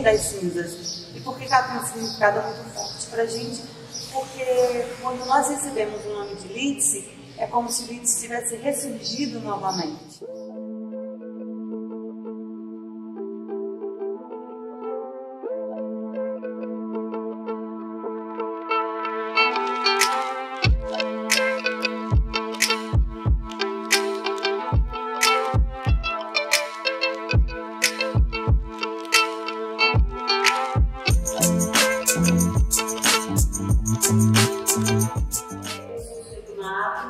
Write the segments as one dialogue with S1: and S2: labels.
S1: das cinzas. E por que ela tem um significado muito forte para a gente? Porque quando nós recebemos o nome de Lídice, é como se Lídice tivesse ressurgido novamente.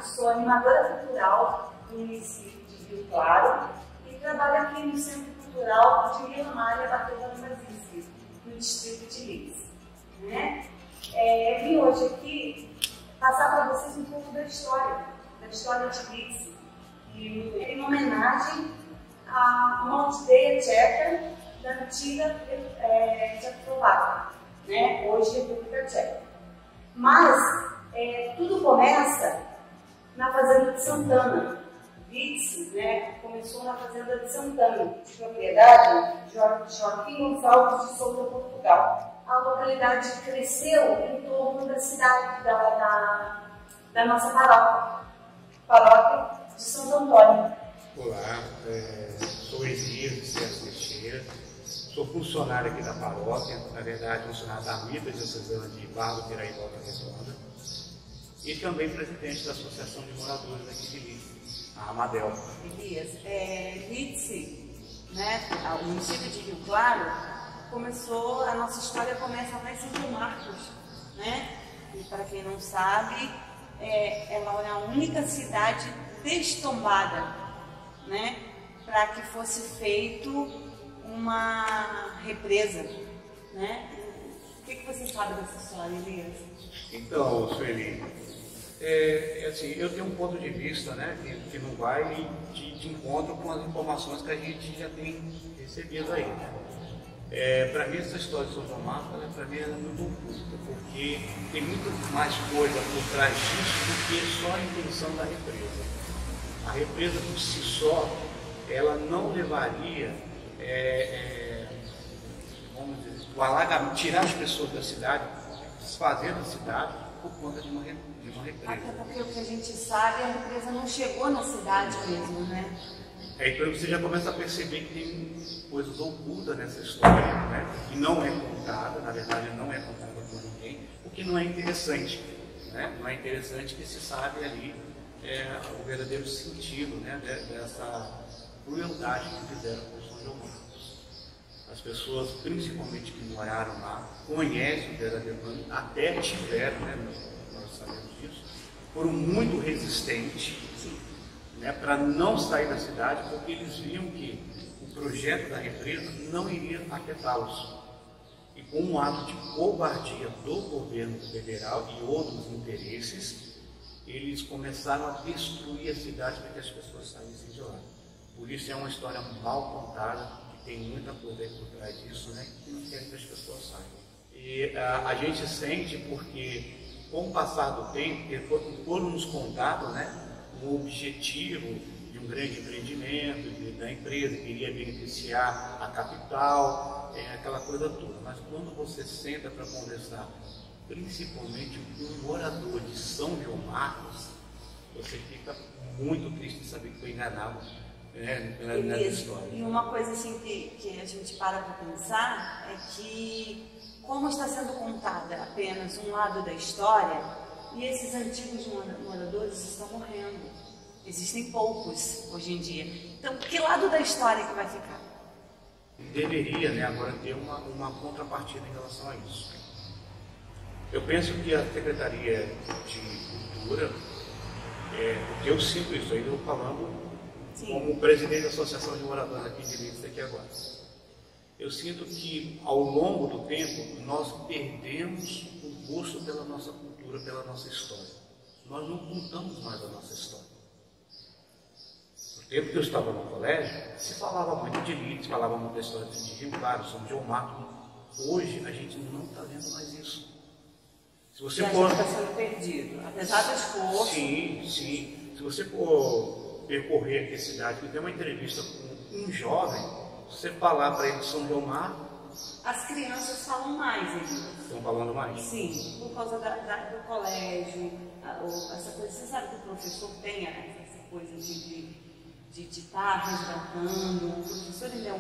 S1: Sou animadora cultural no município de Rio Claro e trabalho aqui no Centro Cultural de Vila Maria da Cova do Brasília, no distrito de Lídice. Vim hoje aqui passar para vocês um pouco da história de Lídice, em homenagem a uma aldeia tcheca da antiga Tchecoslováquia, hoje República Tcheca. Mas tudo começa na fazenda de Santana. Lídice, começou na fazenda de Santana, de propriedade de Joaquim Gonçalves de Souza, Portugal. A localidade cresceu em torno da cidade, da nossa paróquia de Santo Antônio.
S2: Olá, sou Elias de César Teixeira, sou funcionário aqui da paróquia, na verdade funcionário da Ermita Diocesana de Barra do Piraí, Volta Redonda, e também presidente da Associação de Moradores aqui de Lídice, a Amadel.
S1: Elias, Lídice, o município de Rio Claro, a nossa história começa lá em São Marcos, E para quem não sabe, ela é a única cidade destombada, para que fosse feito uma represa, O que você sabe dessa história, Elias?
S2: Então, Sueli, assim, eu tenho um ponto de vista, que não vai de encontro com as informações que a gente já tem recebido aí, Para mim, essa história de São João Marcos, para mim, é muito oculta, porque tem muito mais coisa por trás disso do que só a intenção da represa. A represa por si só, ela não levaria, vamos dizer, o alagamento, tirar as pessoas da cidade, desfazer da cidade por conta de uma represa.
S1: Até porque o que a gente sabe, a represa não chegou na cidade mesmo,
S2: Então você já começa a perceber que tem coisas ocultas nessa história, que não é contada, na verdade não é contada por ninguém, o que não é interessante, Não é interessante que se sabe ali o verdadeiro sentido, dessa crueldade que fizeram com São João Marcos. As pessoas, principalmente que moraram lá, conhecem o verdadeiro nome, até tiveram, nós sabemos disso, foram muito resistentes, para não sair da cidade, porque eles viam que o projeto da represa não iria afetá-los. E com um ato de covardia do governo federal e outros interesses, eles começaram a destruir a cidade para que as pessoas saíssem de lá. Por isso é uma história mal contada, que tem muita coisa aí por trás disso, que não quer que as pessoas saiam. E a gente sente porque, com o passar do tempo, foram nos contados, o objetivo de um grande empreendimento da empresa, que iria beneficiar a capital, aquela coisa toda. Mas quando você senta para conversar, principalmente com um morador de São João Marcos, você fica muito triste de saber que foi enganado nessa história.
S1: E uma coisa assim que a gente para pensar é que, como está sendo contada apenas um lado da história, e esses antigos moradores estão morrendo. Existem poucos hoje em dia. Então, que lado da história que vai ficar?
S2: Deveria, agora, ter uma contrapartida em relação a isso. Eu penso que a Secretaria de Cultura, porque eu sinto isso aí, eu falando como presidente da Associação de Moradores aqui de Lídice aqui agora. Eu sinto que, ao longo do tempo, nós perdemos o gosto pela nossa cultura, pela nossa história. Nós não contamos mais a nossa história. No tempo que eu estava no colégio, se falava muito de Lídice, falava muito da história de Rio Claro, São João Marcos. Hoje, a gente não está vendo mais isso. Se você for...
S1: está sendo perdido, apesar do esforço.
S2: Sim. Se você for percorrer aqui a cidade, e ter uma entrevista com um jovem, você falar para ele de São João Marcos,
S1: As crianças falam mais ainda.
S2: Estão falando mais?
S1: Sim, por causa do colégio, essa coisa. Você sabe que o professor tem essa coisa de estar resgatando. O professor ele é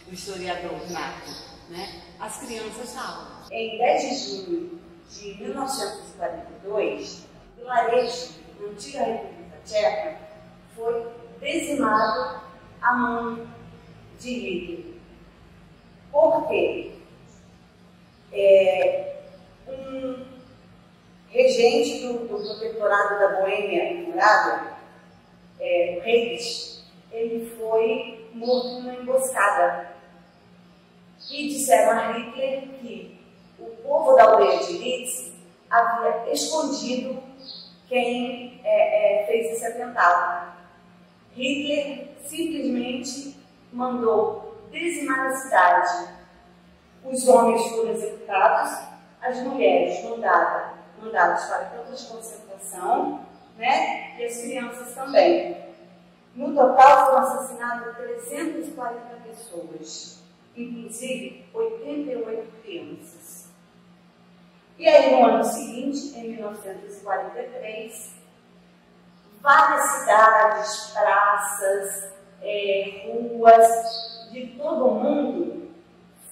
S1: um historiador nato, né? As crianças falam. Em 10 de junho de 1942, o vilarejo da antiga República Tcheca foi dizimado à mão de Hitler. Por quê? Um regente do protetorado da Boêmia Morada, Reis, ele foi morto numa emboscada. E disseram a Hitler que o povo da aldeia de Litz havia escondido quem fez esse atentado. Hitler simplesmente mandou dizimar a cidade. Os homens foram executados, as mulheres mandadas para campos de concentração, né? E as crianças também. No total foram assassinadas 340 pessoas, inclusive 88 crianças. E aí, no ano seguinte, em 1943, várias cidades, praças, ruas de todo o mundo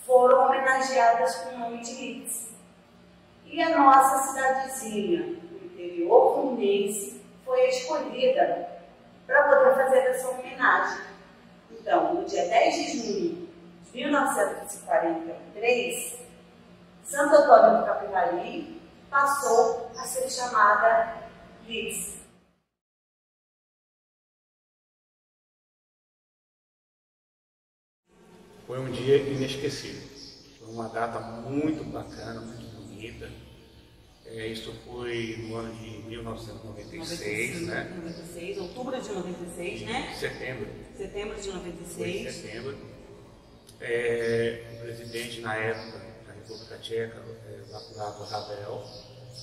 S1: foram homenageadas com o nome de Litz. E a nossa cidadezinha, no interior fluminense, foi escolhida para poder fazer essa homenagem. Então, no dia 10 de junho de 1943, Santo Antônio do Capivari passou a ser chamada Litz.
S2: Foi um dia inesquecível. Foi uma data muito bacana, muito bonita. Isso foi no ano de 1996, né?
S1: 96, outubro de 96, né?
S2: Setembro.
S1: Setembro de 96.
S2: Foi em setembro. O presidente, na época, da República Tcheca, Václav Havel,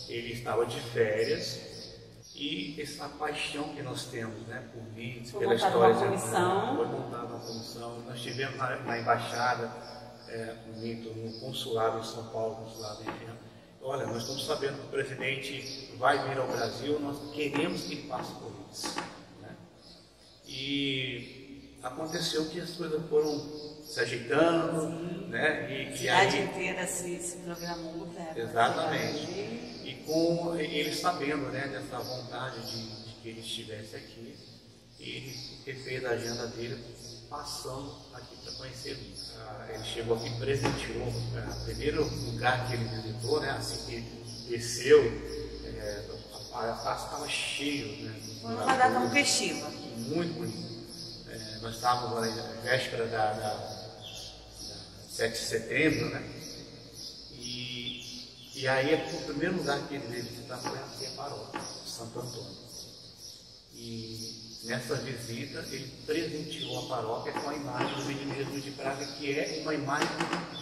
S2: ele estava de férias. E essa paixão que nós temos, né, por Litz, pela história, foi montada uma comissão. Nós tivemos na embaixada, no consulado em São Paulo, consulado em Rio. Olha, nós estamos sabendo que o presidente vai vir ao Brasil, nós queremos que ele passe por Litz, né? E aconteceu que as coisas foram se ajeitando, né?
S1: A cidade inteira se programou.
S2: Exatamente. E com ele sabendo, né, dessa vontade de que ele estivesse aqui, ele fez a agenda dele passando aqui para conhecer Litz. Ele chegou aqui, presenteou, o primeiro lugar que ele visitou, né, assim que ele desceu, a praça estava cheia. Né,
S1: foi uma data muito festiva.
S2: Muito bonito. Nós estávamos na véspera da 7 de setembro, né? E aí, o primeiro lugar que ele veio visitar foi aqui a paróquia, Santo Antônio. E nessa visita, ele presenteou a paróquia com a imagem do Menino Jesus de Praga, que é uma imagem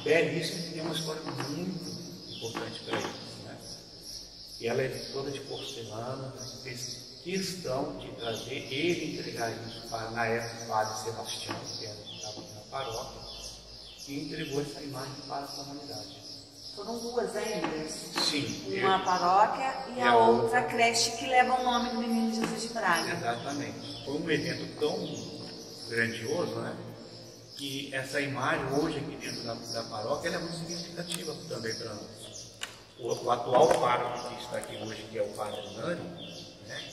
S2: belíssima, que tem uma história muito importante para ele, né? E ela é toda de porcelana, fez questão de trazer ele entregar isso para, na época, o padre Sebastião, que estava na paróquia, e entregou essa imagem para a comunidade.
S1: Foram duas ainda.
S2: Sim.
S1: Uma paróquia e a outra creche que leva o nome do Menino Jesus de Praga.
S2: Exatamente. Foi um evento tão grandioso, né? Que essa imagem hoje aqui dentro da paróquia ela é muito significativa também para nós. O atual pároco que está aqui hoje, que é o padre Nani, né?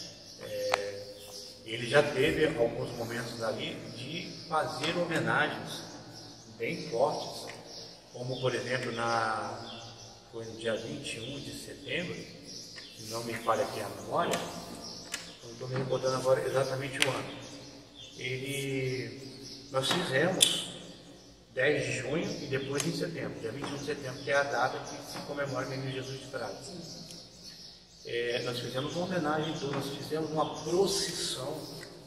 S2: Ele já teve alguns momentos ali de fazer homenagens bem fortes, como por exemplo foi no dia 21 de setembro, se não me falha aqui a memória, não estou me recordando agora exatamente o ano. Nós fizemos 10 de junho e depois em setembro, dia 21 de setembro, que é a data que se comemora o Menino Jesus de Praga. Nós fizemos uma homenagem, então nós fizemos uma procissão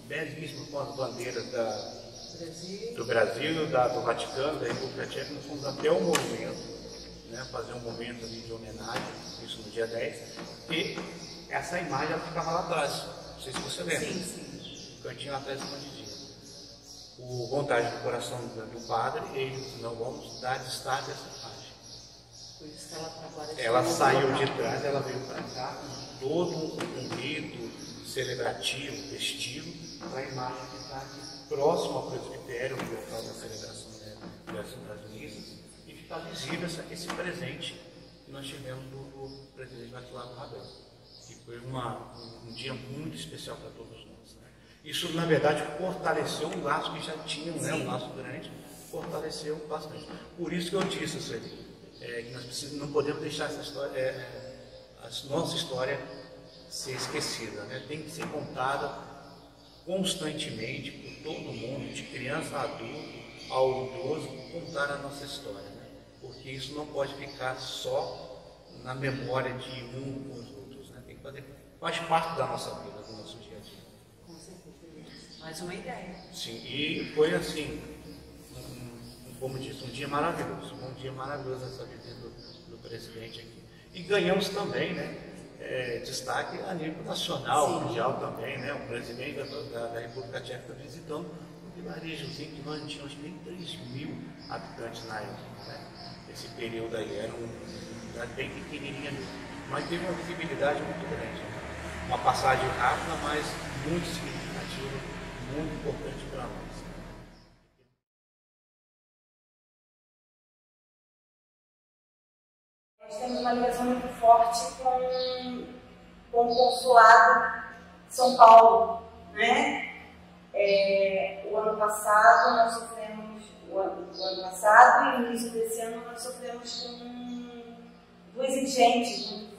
S2: belíssima com as bandeiras do Brasil, do Vaticano, da República Tcheca. Nós fomos até o monumento, né, fazer um momento ali de homenagem, isso no dia 10, e essa imagem ela ficava lá atrás, não sei se você lembra.
S1: Sim.
S2: O cantinho lá atrás escondidinho. por vontade do coração do padre, ele disse, não vamos dar destaque a essa página.
S3: Por isso que ela agora
S2: ela saiu de trás, ela veio para cá com todo um rito celebrativo, festivo, para a imagem que está aqui próximo ao presbitério, no local da celebração das missas, e ficar visível esse presente que nós tivemos do presidente Václav Havel, que foi um dia muito especial para todos nós. Né? Isso, na verdade, fortaleceu um laço que já tinha, né, um laço grande, fortaleceu bastante. Por isso que eu disse, Sueli, que nós não podemos deixar essa história, a nossa história ser esquecida, né? Tem que ser contada constantemente por todo mundo, de criança a adulto, ao idoso, contar a nossa história, né? Porque isso não pode ficar só na memória de um ou os outros, né? Tem que fazer, faz parte da nossa vida, do nosso dia a dia.
S3: Com certeza. Mais uma ideia.
S2: Sim, e foi assim, como disse, um dia maravilhoso essa visita do presidente aqui. E ganhamos também, né, destaque a nível nacional, mundial também, né, o presidente da República Tcheca está visitando um vilarejozinho que nós não tínhamos nem 3.000 habitantes na época, né? Esse período aí era uma cidade bem pequenininha, mas teve uma visibilidade muito grande. Uma passagem rápida, mas muito significativa, muito importante para nós.
S1: Nós temos uma ligação muito forte com o consulado de São Paulo, né? O ano passado nós sofremos, o ano passado e no início desse ano nós sofremos com duas enchentes muito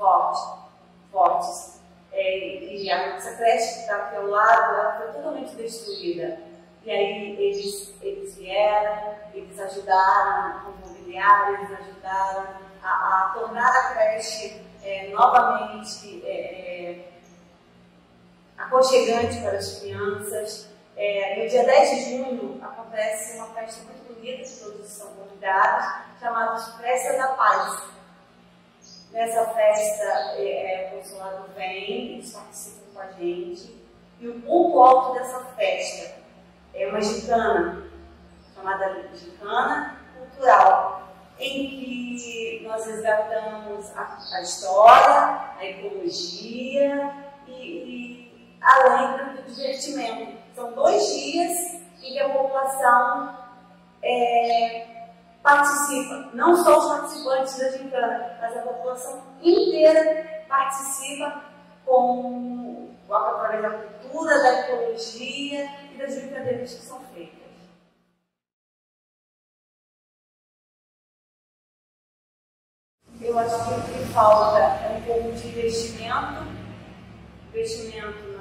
S1: fortes. E a nossa creche que está aqui ao lado, ela foi totalmente destruída. E aí eles vieram, eles ajudaram com o mobiliário, eles ajudaram a tornar a creche novamente aconchegante para as crianças. No dia 10 de junho acontece uma festa muito bonita, que todos estão convidados, chamada Festa da Paz. Nessa festa, o consulado vem, eles participam com a gente, e o ponto alto dessa festa é uma gincana, chamada Gincana Cultural, em que nós resgatamos a história, a ecologia e além do divertimento. São 2 dias em que a população participa, não só os participantes da gincana, mas a população inteira participa através da cultura, da ecologia e das brincadeiras que são feitas. Eu acho que o que falta é um pouco de investimento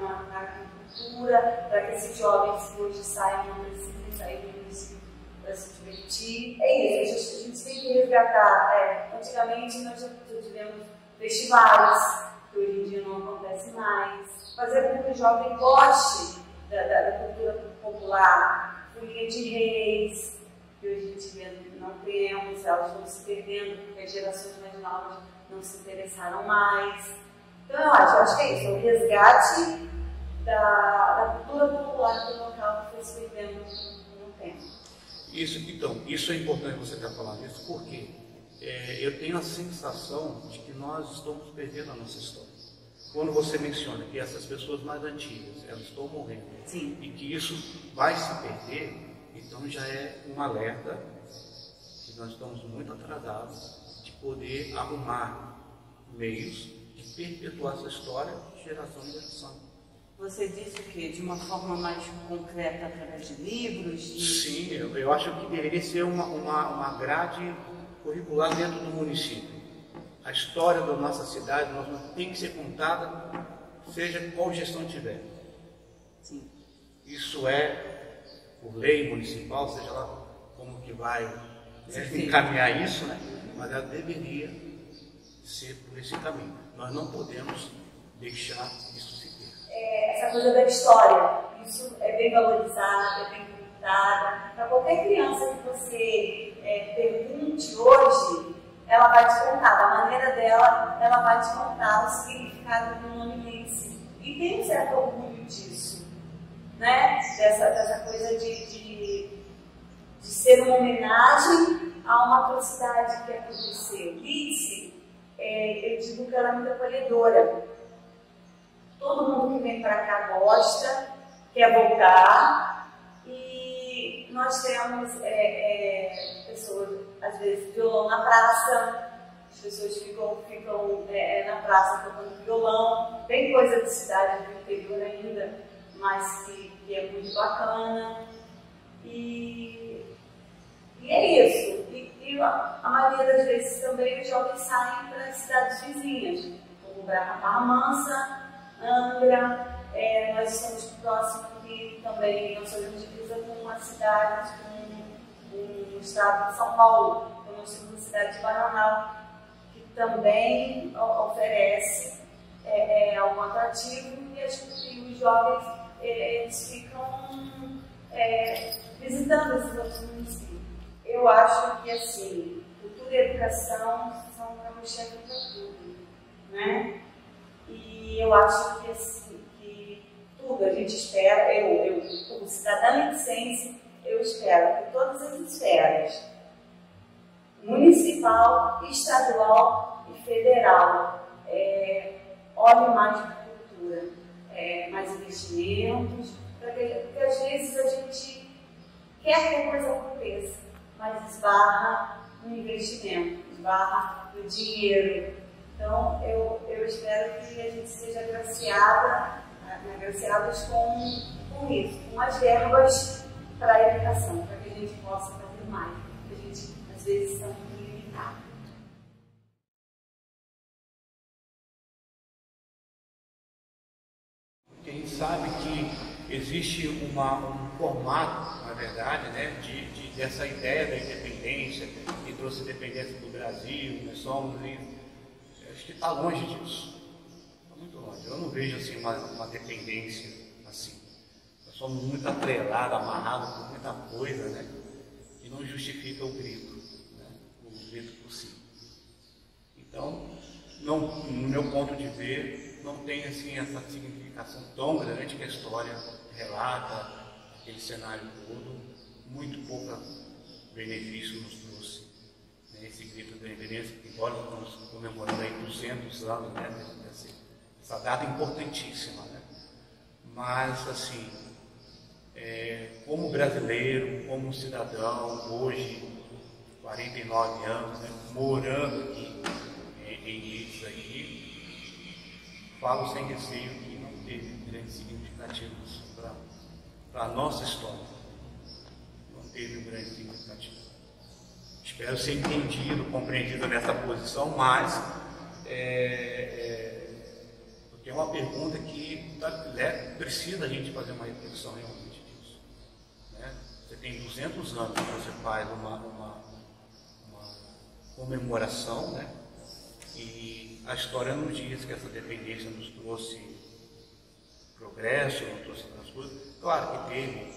S1: na cultura, para que esses jovens que hoje saem, não precisem sair do município para se divertir. É isso, a gente tem que resgatar. Antigamente nós já tivemos festivais, que hoje em dia não acontece mais. Fazer com que o jovem goste da cultura popular, folia de reis, que hoje em dia não temos, elas vão se perdendo, porque as gerações mais novas não se interessaram mais. Então eu acho que é isso, o resgate da cultura popular do local que foi se perdendo no tempo.
S2: Isso é importante você estar falando isso, porque eu tenho a sensação de que nós estamos perdendo a nossa história. Quando você menciona que essas pessoas mais antigas, elas estão morrendo,
S3: sim,
S2: e que isso vai se perder, então já é um alerta que nós estamos muito atrasados de poder arrumar meios de perpetuar essa história de geração em geração.
S3: Você disse o quê? De uma forma mais concreta, através de livros?
S2: Sim, eu acho que deveria ser uma grade curricular dentro do município. A história da nossa cidade tem que ser contada, seja qual gestão tiver.
S3: Sim.
S2: Isso é por lei municipal, seja lá como que vai encaminhar isso, né? Mas ela deveria ser por esse caminho. Nós não podemos deixar isso se perder.
S1: Essa coisa da história, isso é bem valorizado, é bem contada. Para qualquer criança que você pergunte hoje, ela vai te contar, da maneira dela, ela vai te contar o significado do nome Lince. E tem um certo orgulho disso. né? Dessa coisa de ser uma homenagem a uma atrocidade que aconteceu. Lídice, eu digo que ela é muito acolhedora. Todo mundo que vem para cá gosta, quer voltar, e nós temos pessoas, às vezes, violão na praça, as pessoas ficam na praça tocando violão, tem coisa de cidade do interior ainda, mas que é muito bacana, e é isso. E a maioria das vezes também os jovens saem para as cidades vizinhas, como Barra Mansa, Angra, nós estamos próximos aqui também, nós somos divisa com uma cidade, com o estado de São Paulo, então nós temos a cidade de Bananal, que também oferece algum atrativo, e os jovens eles ficam visitando esses outros municípios. Eu acho que assim, cultura e educação são uma chefe para tudo, né? E eu acho que, assim, que tudo a gente espera, eu como cidadã license, eu espero que todas as esferas, municipal, estadual e federal, olhem mais para a cultura, mais investimentos, porque às vezes a gente quer que a coisa aconteça, mas esbarra no investimento, esbarra no dinheiro. Então, eu espero que a gente seja agraciados com isso, com as verbas para a educação, para que a gente possa fazer mais, porque a gente, às vezes, está muito limitado.
S2: A gente sabe que existe um formato, na verdade, né, dessa ideia da independência, que trouxe a independência do Brasil, nós somos, acho que está longe disso, está muito longe. Eu não vejo assim uma dependência assim. Nós somos muito atrelados, amarrados por muita coisa, né, que não justifica o grito, né, o grito por si. Então, no meu ponto de ver, não tem assim essa significação tão grande que a história relata, aquele cenário todo, muito pouco benefício nos trouxe, né, esse grito da independência, embora estamos comemorando aí 200 anos, né, essa data importantíssima, né, mas assim, como brasileiro, como cidadão, hoje, 49 anos, né, morando aqui em Ilhéus aí, falo sem receio que não teve grandes significativos para a nossa história. Não teve um grande significativo. Espero ser entendido, compreendido nessa posição, mas porque é uma pergunta que precisa a gente fazer uma reflexão realmente disso. Né? Você tem 200 anos que você faz uma comemoração, né? E a história nos diz que essa dependência nos trouxe progresso, não trouxe outras coisas. Claro que teve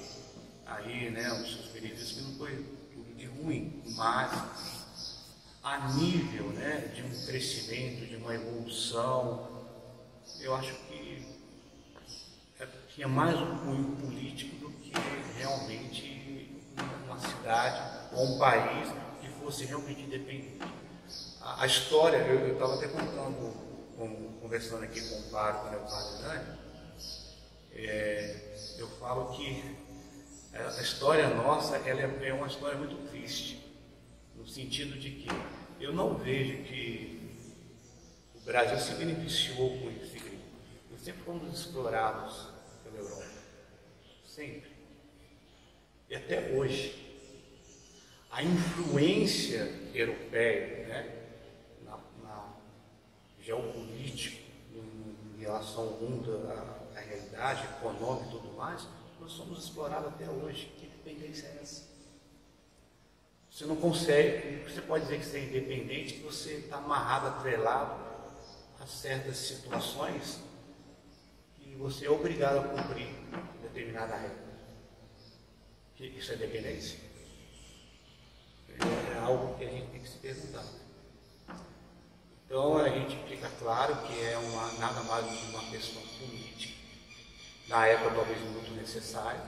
S2: aí, né, os seus benefícios, que não foi tudo de ruim, mas a nível, né, de um crescimento, de uma evolução, eu acho que tinha mais um cunho político do que realmente uma cidade ou um país que fosse realmente independente. A história, eu estava até conversando aqui com o padre, né, o padre Dani, eu falo que a história nossa ela é uma história muito triste, no sentido de que eu não vejo que o Brasil se beneficiou com esse grito. Nós sempre fomos explorados pela Europa, sempre. E até hoje, a influência europeia, né, na geopolítica, em relação ao mundo, à realidade econômica e tudo mais, nós somos explorados até hoje. Que independência é essa? Você não consegue, você pode dizer que você é independente, que você está amarrado, atrelado a certas situações e você é obrigado a cumprir determinada regra. Isso é dependência? É algo que a gente tem que se perguntar. Então a gente fica claro que é nada mais do que uma questão política. na época talvez muito necessário,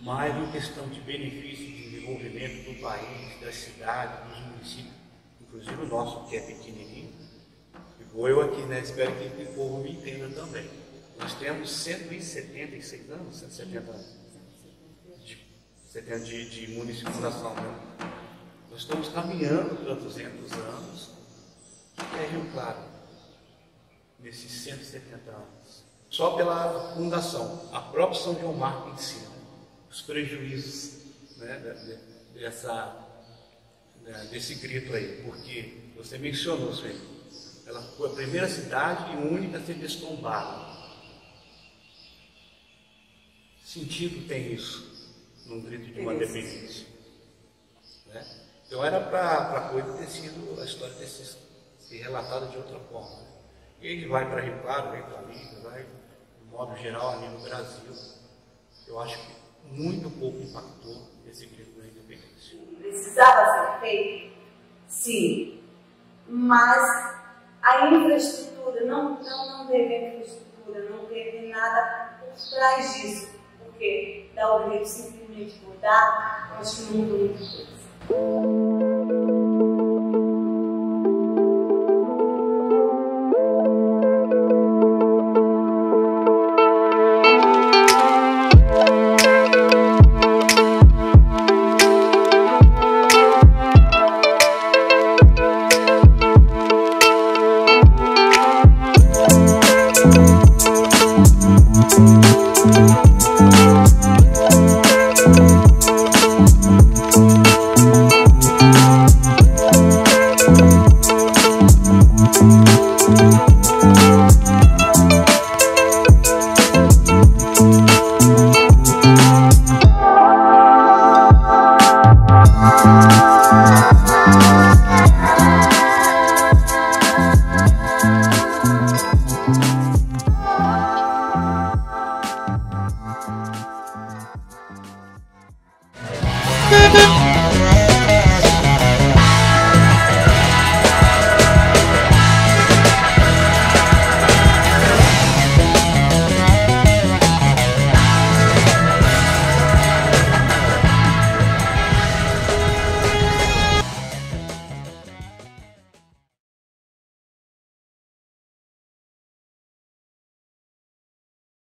S2: mas em questão de benefício, de desenvolvimento do país, da cidade, dos municípios, inclusive o nosso que é pequenininho, igual eu aqui, né? Espero que o povo me entenda também. Nós temos 176 anos, 170 anos de municipalização, né? Nós estamos caminhando para 200 anos, que é Rio Claro, nesses 170 anos. Só pela fundação, a própria São João Marco ensina os prejuízos, né, desse grito aí, porque você mencionou, Sueli, ela foi a primeira cidade e única a ser destombada. Que sentido tem isso num grito de uma independência? Né? Então era para a coisa ter sido, a história ter sido relatada de outra forma. Né? E ele vai para Rio Claro, vem para Liga, vai, de modo geral, ali no Brasil. Eu acho que muito pouco impactou esse grito da independência.
S1: Precisava ser feito? Sim. Mas a infraestrutura, não teve infraestrutura, não teve nada por trás disso. Porque dar o grito simplesmente por dar, eu acho que não mudou muita coisa.